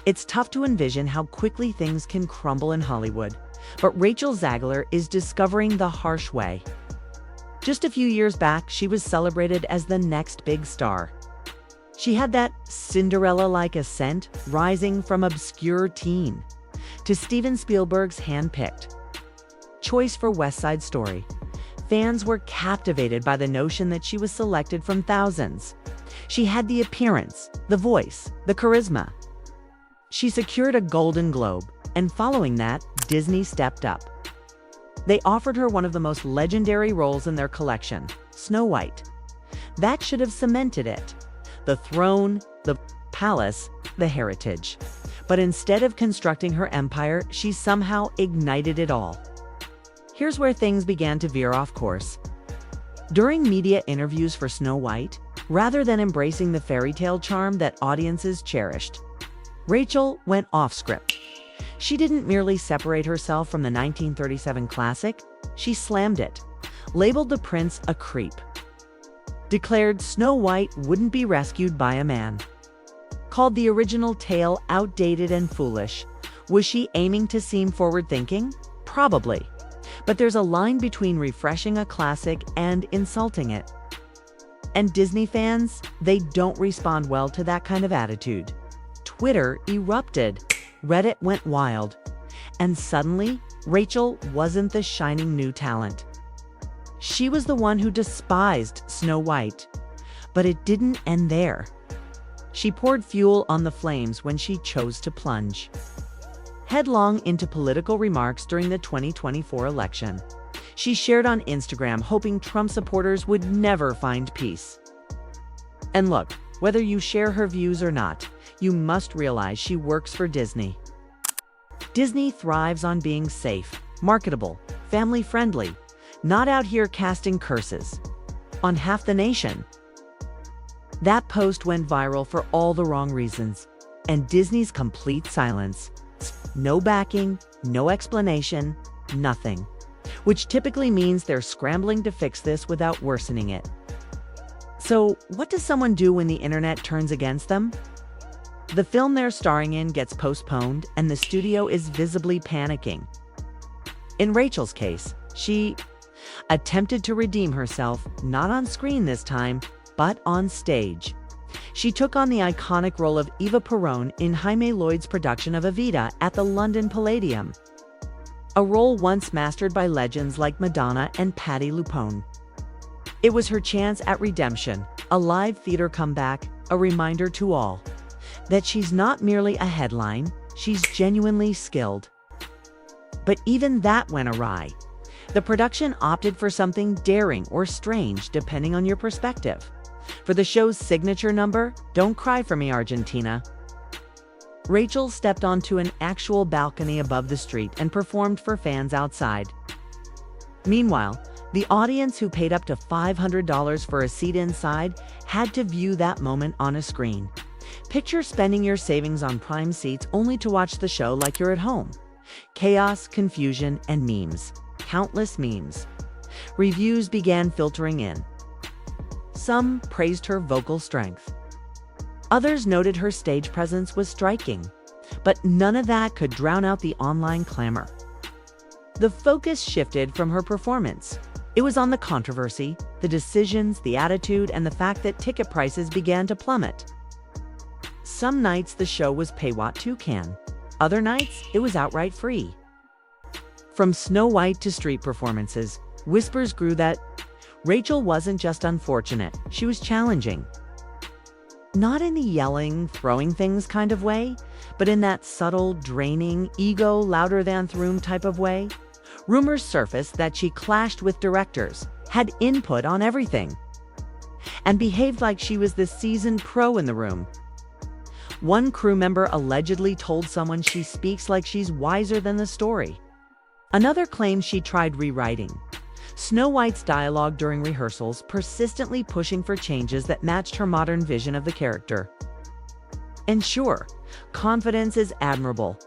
It's tough to envision how quickly things can crumble in Hollywood, but Rachel Zegler is discovering the harsh way. Just a few years back, she was celebrated as the next big star. She had that Cinderella-like ascent, rising from obscure teen to Steven Spielberg's hand-picked choice for West Side Story. Fans were captivated by the notion that she was selected from thousands. She had the appearance, the voice, the charisma. She secured a Golden Globe, and following that, Disney stepped up. They offered her one of the most legendary roles in their collection, Snow White. That should have cemented it. The throne, the palace, the heritage. But instead of constructing her empire, she somehow ignited it all. Here's where things began to veer off course. During media interviews for Snow White, rather than embracing the fairy tale charm that audiences cherished, Rachel went off script. She didn't merely separate herself from the 1937 classic, she slammed it, labeled the prince a creep, declared Snow White wouldn't be rescued by a man, called the original tale outdated and foolish. Was she aiming to seem forward-thinking? Probably. But there's a line between refreshing a classic and insulting it. And Disney fans, they don't respond well to that kind of attitude. Twitter erupted. Reddit went wild. And suddenly, Rachel wasn't the shining new talent. She was the one who despised Snow White. But it didn't end there. She poured fuel on the flames when she chose to plunge headlong into political remarks during the 2024 election. She shared on Instagram hoping Trump supporters would never find peace. And look, whether you share her views or not, you must realize she works for Disney. Disney thrives on being safe, marketable, family-friendly, not out here casting curses on half the nation. That post went viral for all the wrong reasons, and Disney's complete silence. No backing, no explanation, nothing. Which typically means they're scrambling to fix this without worsening it. So, what does someone do when the internet turns against them? The film they're starring in gets postponed, and the studio is visibly panicking. In Rachel's case, she attempted to redeem herself, not on screen this time, but on stage. She took on the iconic role of Eva Perón in Jaime Lloyd's production of Evita at the London Palladium, a role once mastered by legends like Madonna and Patti LuPone. It was her chance at redemption, a live theater comeback, a reminder to all that she's not merely a headline, she's genuinely skilled. But even that went awry. The production opted for something daring or strange, depending on your perspective. For the show's signature number, Don't Cry for Me, Argentina, Rachel stepped onto an actual balcony above the street and performed for fans outside. Meanwhile, the audience, who paid up to $500 for a seat inside, had to view that moment on a screen. Picture spending your savings on prime seats only to watch the show like you're at home. Chaos, confusion, and memes. Countless memes. Reviews began filtering in. Some praised her vocal strength. Others noted her stage presence was striking. But none of that could drown out the online clamor. The focus shifted from her performance. It was on the controversy, the decisions, the attitude, and the fact that ticket prices began to plummet. Some nights the show was pay what you can. Other nights, it was outright free. From Snow White to street performances, whispers grew that Rachel wasn't just unfortunate, she was challenging. Not in the yelling, throwing things kind of way, but in that subtle, draining, ego louder than the room type of way. Rumors surfaced that she clashed with directors, had input on everything, and behaved like she was the seasoned pro in the room. One crew member allegedly told someone she speaks like she's wiser than the story. Another claimed she tried rewriting Snow White's dialogue during rehearsals, persistently pushing for changes that matched her modern vision of the character. And sure, confidence is admirable,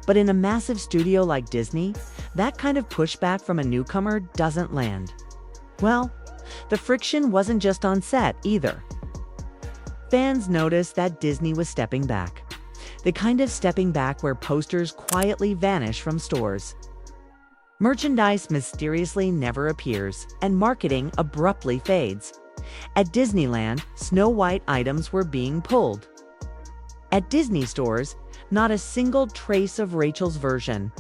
but in a massive studio like Disney, that kind of pushback from a newcomer doesn't land. Well, the friction wasn't just on set either. Fans noticed that Disney was stepping back. the kind of stepping back where posters quietly vanish from stores. Merchandise mysteriously never appears, and marketing abruptly fades. At Disneyland, Snow White items were being pulled. At Disney stores, not a single trace of Rachel's version.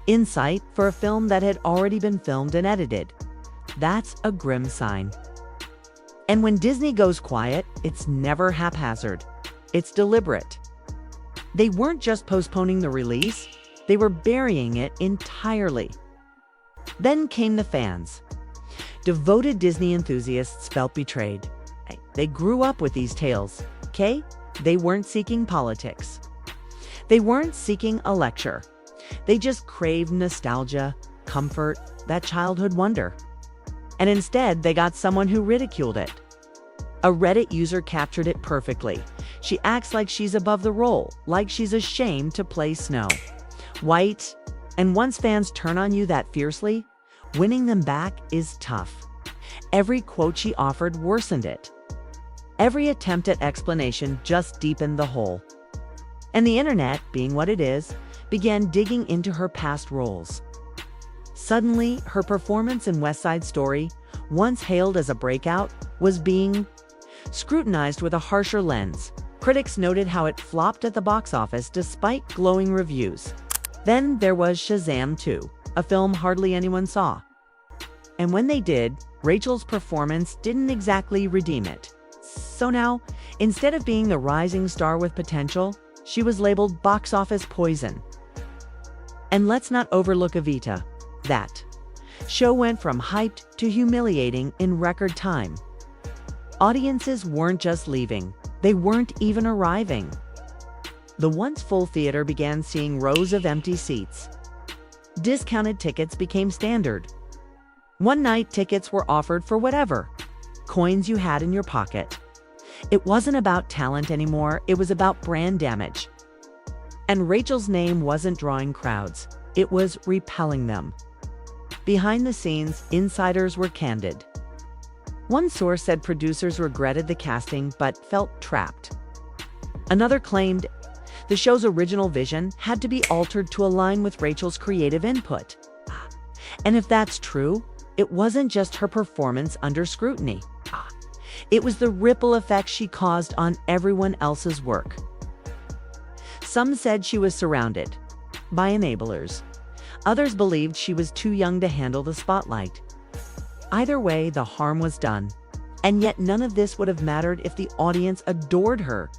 In sight for a film that had already been filmed and edited. That's a grim sign. And when Disney goes quiet, it's never haphazard. It's deliberate. They weren't just postponing the release, they were burying it entirely. Then came the fans. Devoted Disney enthusiasts felt betrayed. They grew up with these tales, okay? They weren't seeking politics. They weren't seeking a lecture. They just craved nostalgia, comfort, that childhood wonder. And instead, they got someone who ridiculed it. A Reddit user captured it perfectly. She acts like she's above the role, like she's ashamed to play Snow White. And once fans turn on you that fiercely, winning them back is tough. Every quote she offered worsened it. Every attempt at explanation just deepened the hole. And the internet, being what it is, began digging into her past roles. Suddenly, her performance in West Side Story, once hailed as a breakout, was being scrutinized with a harsher lens. Critics noted how it flopped at the box office despite glowing reviews. Then there was Shazam 2, a film hardly anyone saw. And when they did, Rachel's performance didn't exactly redeem it. So now, instead of being the rising star with potential, she was labeled box office poison. And let's not overlook Evita. That show went from hyped to humiliating in record time. Audiences weren't just leaving, they weren't even arriving. The once full theater began seeing rows of empty seats. Discounted tickets became standard. One-night tickets were offered for whatever coins you had in your pocket. It wasn't about talent anymore, it was about brand damage. And Rachel's name wasn't drawing crowds, it was repelling them. Behind the scenes, insiders were candid. One source said producers regretted the casting but felt trapped. Another claimed the show's original vision had to be altered to align with Rachel's creative input. And if that's true, it wasn't just her performance under scrutiny. It was the ripple effect she caused on everyone else's work. Some said she was surrounded by enablers. Others believed she was too young to handle the spotlight. Either way, the harm was done. And yet none of this would have mattered if the audience adored her.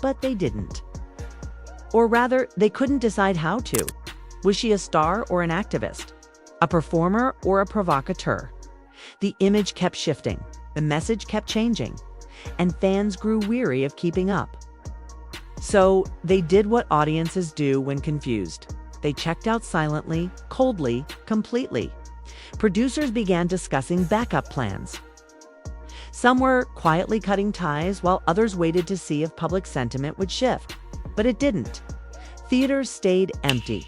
But they didn't. Or rather, they couldn't decide how to. Was she a star or an activist? A performer or a provocateur? The image kept shifting. The message kept changing. And fans grew weary of keeping up. So they did what audiences do when confused. They checked out silently, coldly, completely. Producers began discussing backup plans. Some were quietly cutting ties while others waited to see if public sentiment would shift. But it didn't. Theaters stayed empty.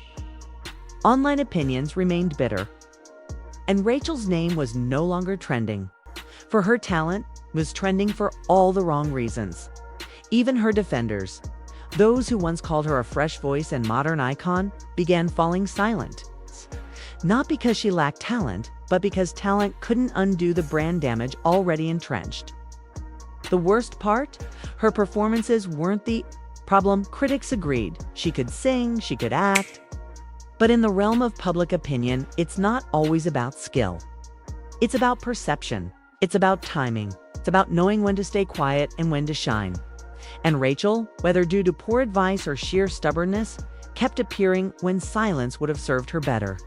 Online opinions remained bitter. And Rachel's name was no longer trending. For her talent was trending for all the wrong reasons. Even her defenders, those who once called her a fresh voice and modern icon, began falling silent. Not because she lacked talent, but because talent couldn't undo the brand damage already entrenched. The worst part? Her performances weren't the problem. Critics agreed. She could sing, she could act. But in the realm of public opinion, it's not always about skill. It's about perception. It's about timing. It's about knowing when to stay quiet and when to shine. And Rachel, whether due to poor advice or sheer stubbornness, kept appearing when silence would have served her better.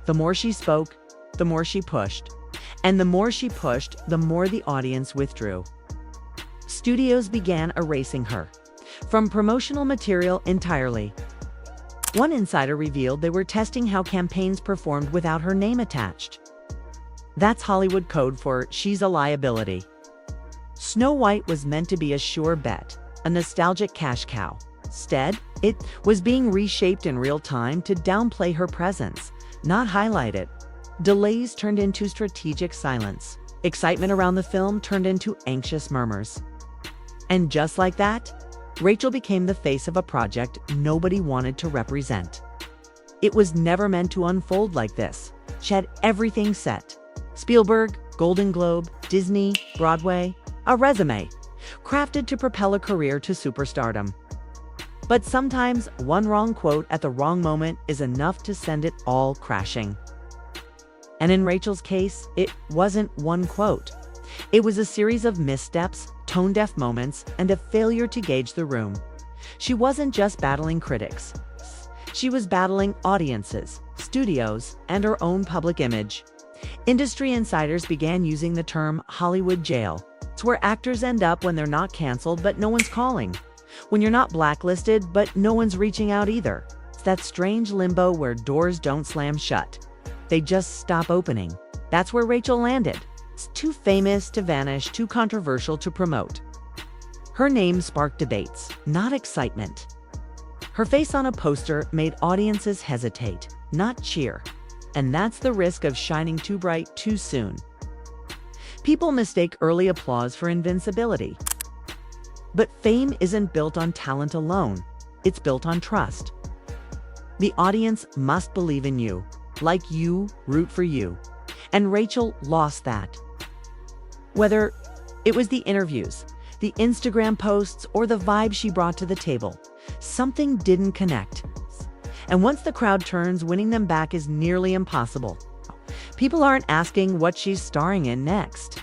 The more she spoke, the more she pushed. And the more she pushed, the more the audience withdrew. Studios began erasing her from promotional material entirely. One insider revealed they were testing how campaigns performed without her name attached. That's Hollywood code for she's a liability. Snow White was meant to be a sure bet, a nostalgic cash cow. Instead, it was being reshaped in real time to downplay her presence, not highlight it. Delays turned into strategic silence. Excitement around the film turned into anxious murmurs. And just like that, Rachel became the face of a project nobody wanted to represent. It was never meant to unfold like this. She had everything set. Spielberg, Golden Globe, Disney, Broadway, a resume, crafted to propel a career to superstardom. But sometimes one wrong quote at the wrong moment is enough to send it all crashing. And in Rachel's case, it wasn't one quote. It was a series of missteps, tone-deaf moments, and a failure to gauge the room. She wasn't just battling critics. She was battling audiences, studios, and her own public image. Industry insiders began using the term Hollywood jail. It's where actors end up when they're not canceled, but no one's calling. When you're not blacklisted, but no one's reaching out either. It's that strange limbo where doors don't slam shut. They just stop opening. That's where Rachel landed. It's too famous to vanish, too controversial to promote. Her name sparked debates, not excitement. Her face on a poster made audiences hesitate, not cheer. And that's the risk of shining too bright too soon. People mistake early applause for invincibility. But fame isn't built on talent alone. It's built on trust. The audience must believe in you, like you, root for you. And Rachel lost that. Whether it was the interviews, the Instagram posts, or the vibe she brought to the table, something didn't connect. And once the crowd turns, winning them back is nearly impossible. People aren't asking what she's starring in next.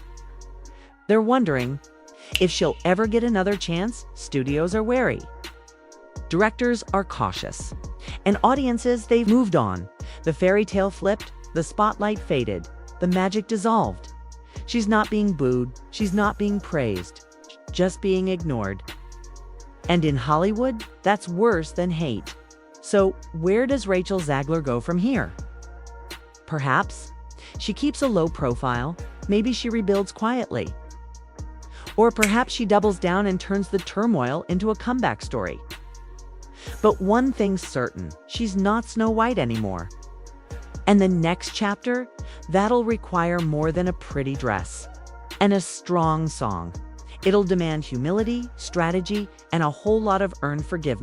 They're wondering if she'll ever get another chance. Studios are wary. Directors are cautious. And audiences, they've moved on. The fairy tale flipped, the spotlight faded, the magic dissolved. She's not being booed, she's not being praised, just being ignored. And in Hollywood, that's worse than hate. So where does Rachel Zegler go from here? Perhaps she keeps a low profile, maybe she rebuilds quietly. Or perhaps she doubles down and turns the turmoil into a comeback story. But one thing's certain, she's not Snow White anymore. And the next chapter, that'll require more than a pretty dress and a strong song. It'll demand humility, strategy, and a whole lot of earned forgiveness.